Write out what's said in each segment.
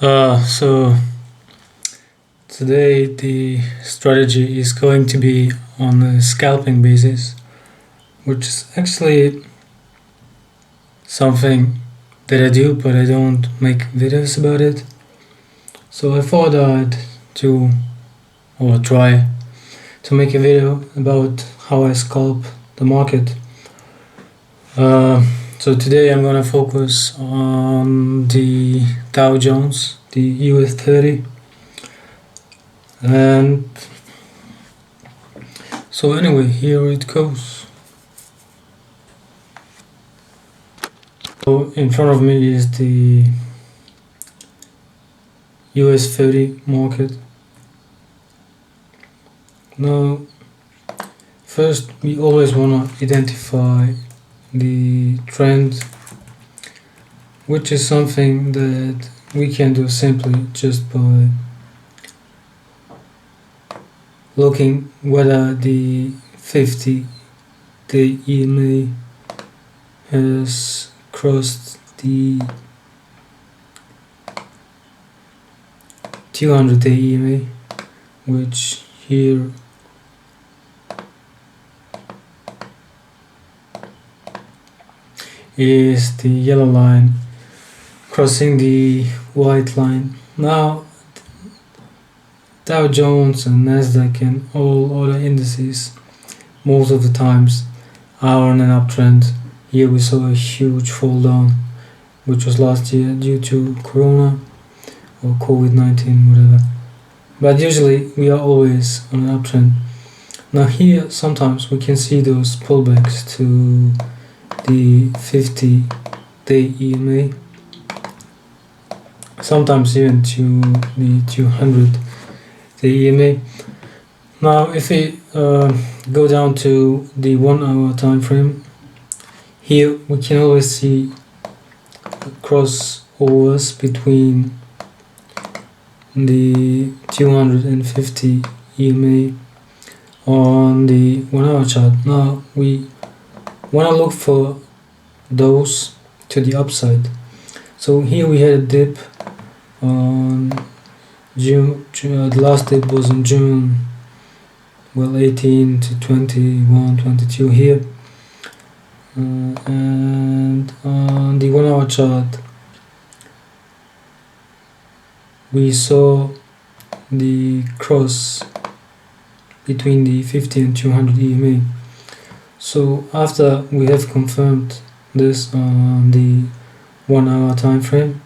So today the strategy is going to be on a scalping basis, which is actually something that I do, but I don't make videos about it. So I thought I'd do or try to make a video about how I scalp the market. So today I'm gonna focus on the Dow Jones, the US 30, and so anyway, here it goes. So in front of me is the US 30 market. Now, first we always want to identify the trend, which is something that we can do simply just by looking whether the 50-day EMA has crossed the 200-day EMA, which here is the yellow line crossing the white line. Now Dow Jones and Nasdaq and all other indices most of the times are on an uptrend. Here we saw a huge fall down, which was last year due to Corona or COVID-19, whatever. But usually we are always on an uptrend. Now here sometimes we can see those pullbacks to the 50-day EMA, sometimes even to the 200-day EMA. Now if we go down to the 1 hour time frame, here we can always see crossovers between the 250 EMA on the 1 hour chart. Now we want to look for those to the upside. So here we had a dip on June, the last dip was in June, 18 to 21, 22 here, and on the 1 hour chart we saw the cross between the 50 and 200 EMA. So after we have confirmed this on the 1 hour time frame,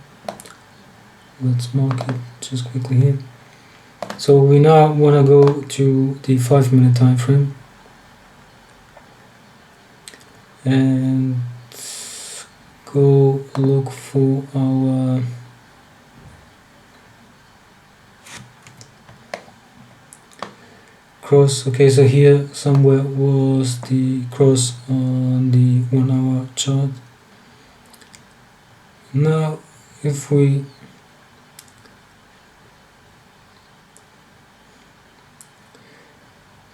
let's mark it just quickly here. So we now want to go to the 5-minute time frame and go look for our cross. Okay, so here somewhere was the cross on the 1 hour chart. Now if we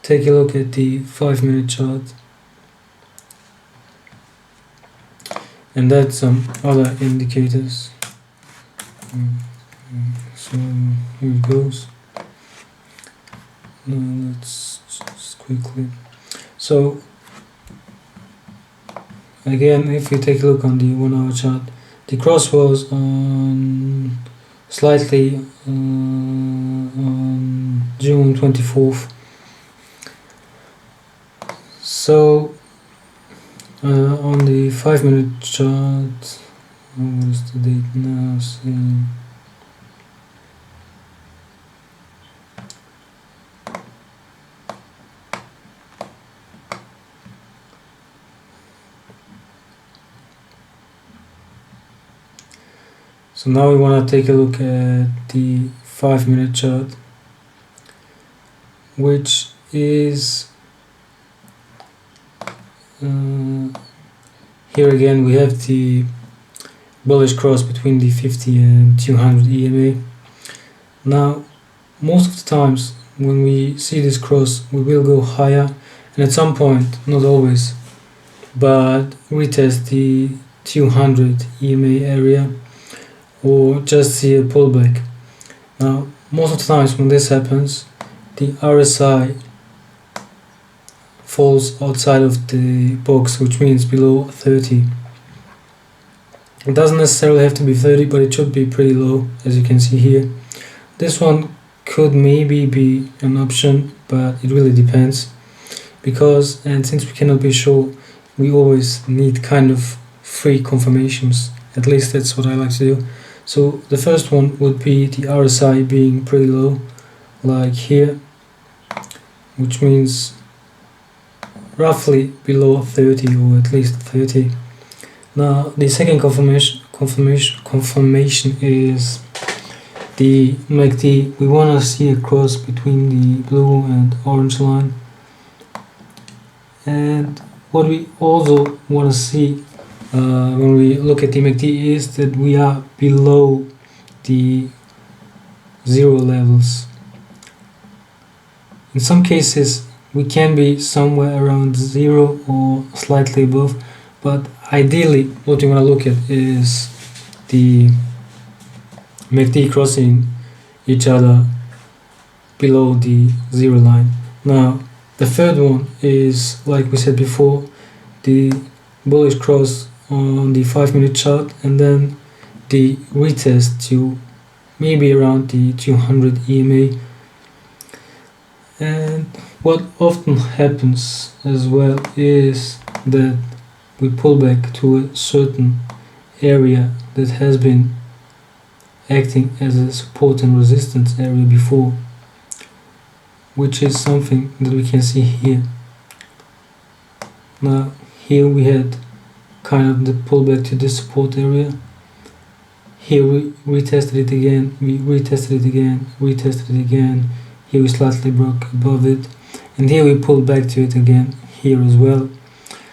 take a look at the 5-minute chart and that's some other indicators. So here it goes. Let's just quickly. So again, if you take a look on the 1 hour chart, the cross was on slightly on June 24th. So on the 5-minute chart, what is the date now? So now we want to take a look at the 5-minute chart, which is here again we have the bullish cross between the 50 and 200 EMA. Now most of the times when we see this cross we will go higher and at some point, not always, but retest the 200 EMA area or just see a pullback. Now, most of the times when this happens, the RSI falls outside of the box, which means below 30. It doesn't necessarily have to be 30, but it should be pretty low, as you can see here. This one could maybe be an option, but it really depends, because, and since we cannot be sure, we always need kind of free confirmations. At least that's what I like to do. So the first one would be the RSI being pretty low, like here, which means roughly below 30, or at least 30. Now the second confirmation is the MACD. We want to see a cross between the blue and orange line, and what we also want to see when we look at the MACD is that we are below the zero levels. In some cases we can be somewhere around zero or slightly above, but ideally what you want to look at is the MACD crossing each other below the zero line. Now the third one is, like we said before, the bullish cross on the 5-minute chart, and then the retest to maybe around the 200 EMA. And what often happens as well is that we pull back to a certain area that has been acting as a support and resistance area before, which is something that we can see here. Now here we had kind of the pullback to this support area. Here we retested it again, we retested it again, retested it again. Here we slightly broke above it, and here we pulled back to it again here as well.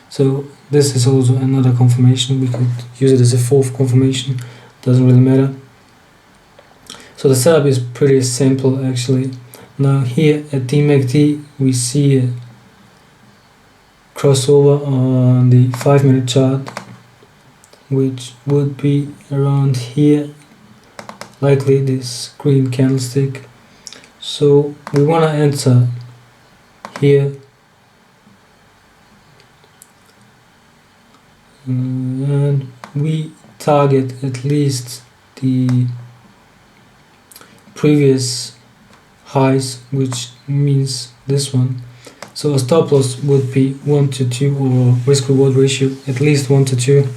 So this is also another confirmation. We could use it as a fourth confirmation, doesn't really matter. So the setup is pretty simple actually. Now here at the MACD we see a crossover on the 5-minute chart, which would be around here, likely this green candlestick. So we want to enter here, and we target at least the previous highs, which means this one. So a stop loss would be 1 to 2, or risk reward ratio at least 1 to 2.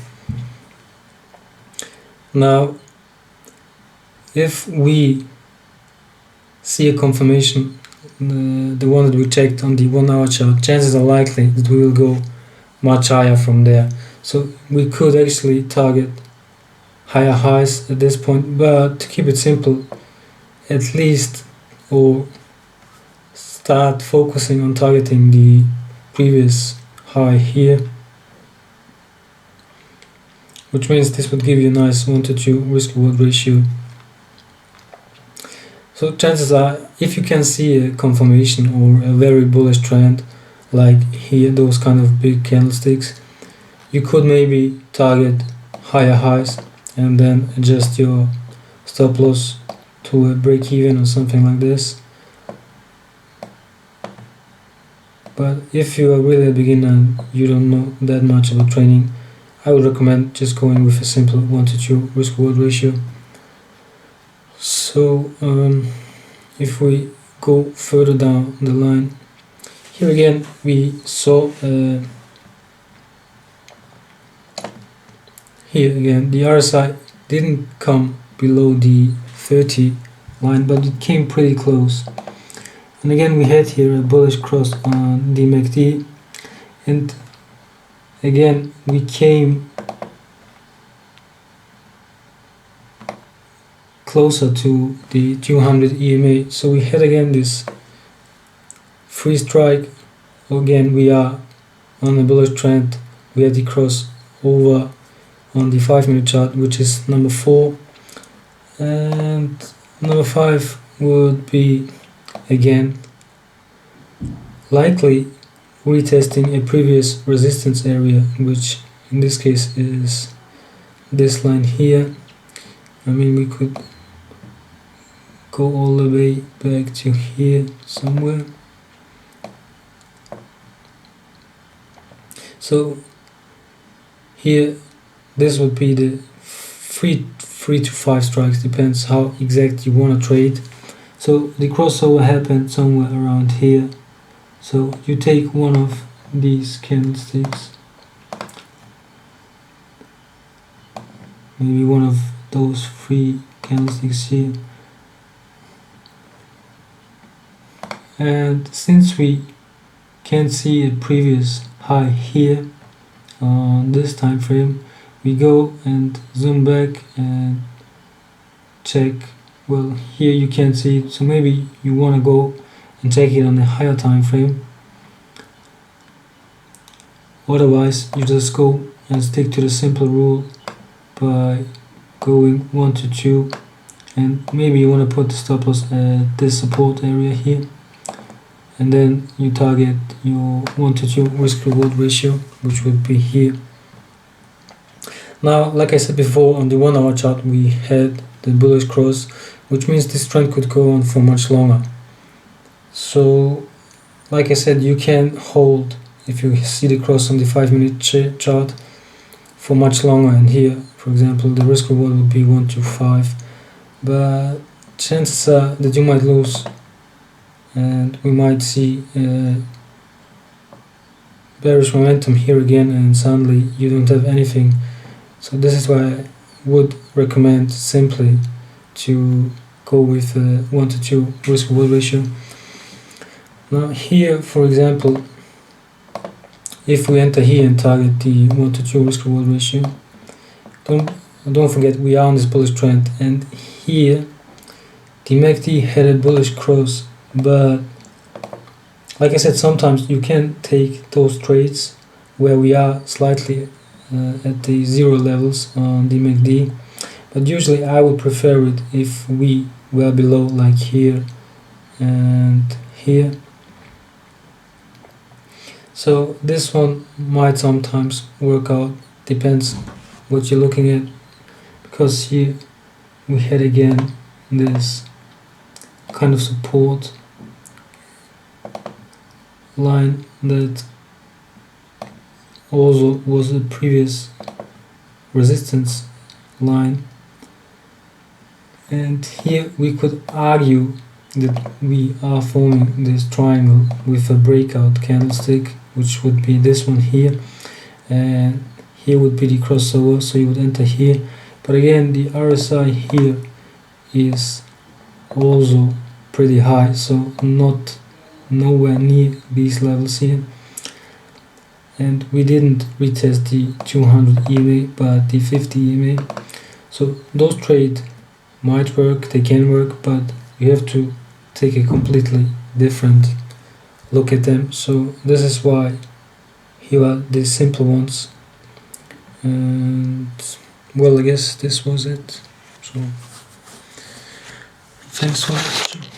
Now if we see a confirmation, the one that we checked on the 1-hour chart, chances are likely that we will go much higher from there. So we could actually target higher highs at this point, but to keep it simple, at least, or start focusing on targeting the previous high here, which means this would give you a nice 1 to 2 risk reward ratio. So chances are, if you can see a confirmation or a very bullish trend, like here, those kind of big candlesticks, you could maybe target higher highs and then adjust your stop loss to a break even or something like this. But if you are really a beginner and you don't know that much about trading, I would recommend just going with a simple 1 to 2 risk reward ratio. So if we go further down the line, here again we saw here again the RSI didn't come below the 30 line, but it came pretty close. And again we had here a bullish cross on the MACD, and again we came closer to the 200 EMA. So we had again this free strike. Again we are on a bullish trend. We had the cross over on the 5-minute chart, which is number 4, and number 5 would be again likely retesting a previous resistance area, which in this case is this line here. I mean, we could go all the way back to here somewhere. So here, this would be the three to five strikes, depends how exact you want to trade. So the crossover happened somewhere around here. So you take one of these candlesticks, maybe one of those three candlesticks here, and since we can't see a previous high here on this time frame, we go and zoom back and check. Well, here you can't see it, so maybe you want to go and check it on a higher time frame. Otherwise, you just go and stick to the simple rule by going 1 to 2, and maybe you want to put the stop loss at this support area here, and then you target your 1 to 2 risk reward ratio, which would be here. Now, like I said before, on the 1 hour chart we had the bullish cross, which means this trend could go on for much longer. So like I said, you can hold, if you see the cross on the 5-minute chart, for much longer, and here for example the risk reward would be 1 to 5, but chances are that you might lose and we might see bearish momentum here again, and suddenly you don't have anything. So this is why I would recommend simply to go with 1 to 2 risk reward ratio. Now here, for example, if we enter here and target the 1 to 2 risk reward ratio, don't forget we are on this bullish trend, and here the MACD had a bullish cross, but like I said, sometimes you can take those trades where we are slightly at the zero levels on the MACD, but usually I would prefer it if we were below, like here and here. So this one might sometimes work out, depends what you're looking at, because here we had again this kind of support line that also was a previous resistance line, and here we could argue that we are forming this triangle with a breakout candlestick, which would be this one here, and here would be the crossover, so you would enter here. But again, the RSI here is also pretty high, so nowhere near these levels here, and we didn't retest the 200 EMA but the 50 EMA. So those trades might work, they can work, but you have to take a completely different look at them. So this is why here are the simple ones, and well, I guess this was it. So thanks for watching.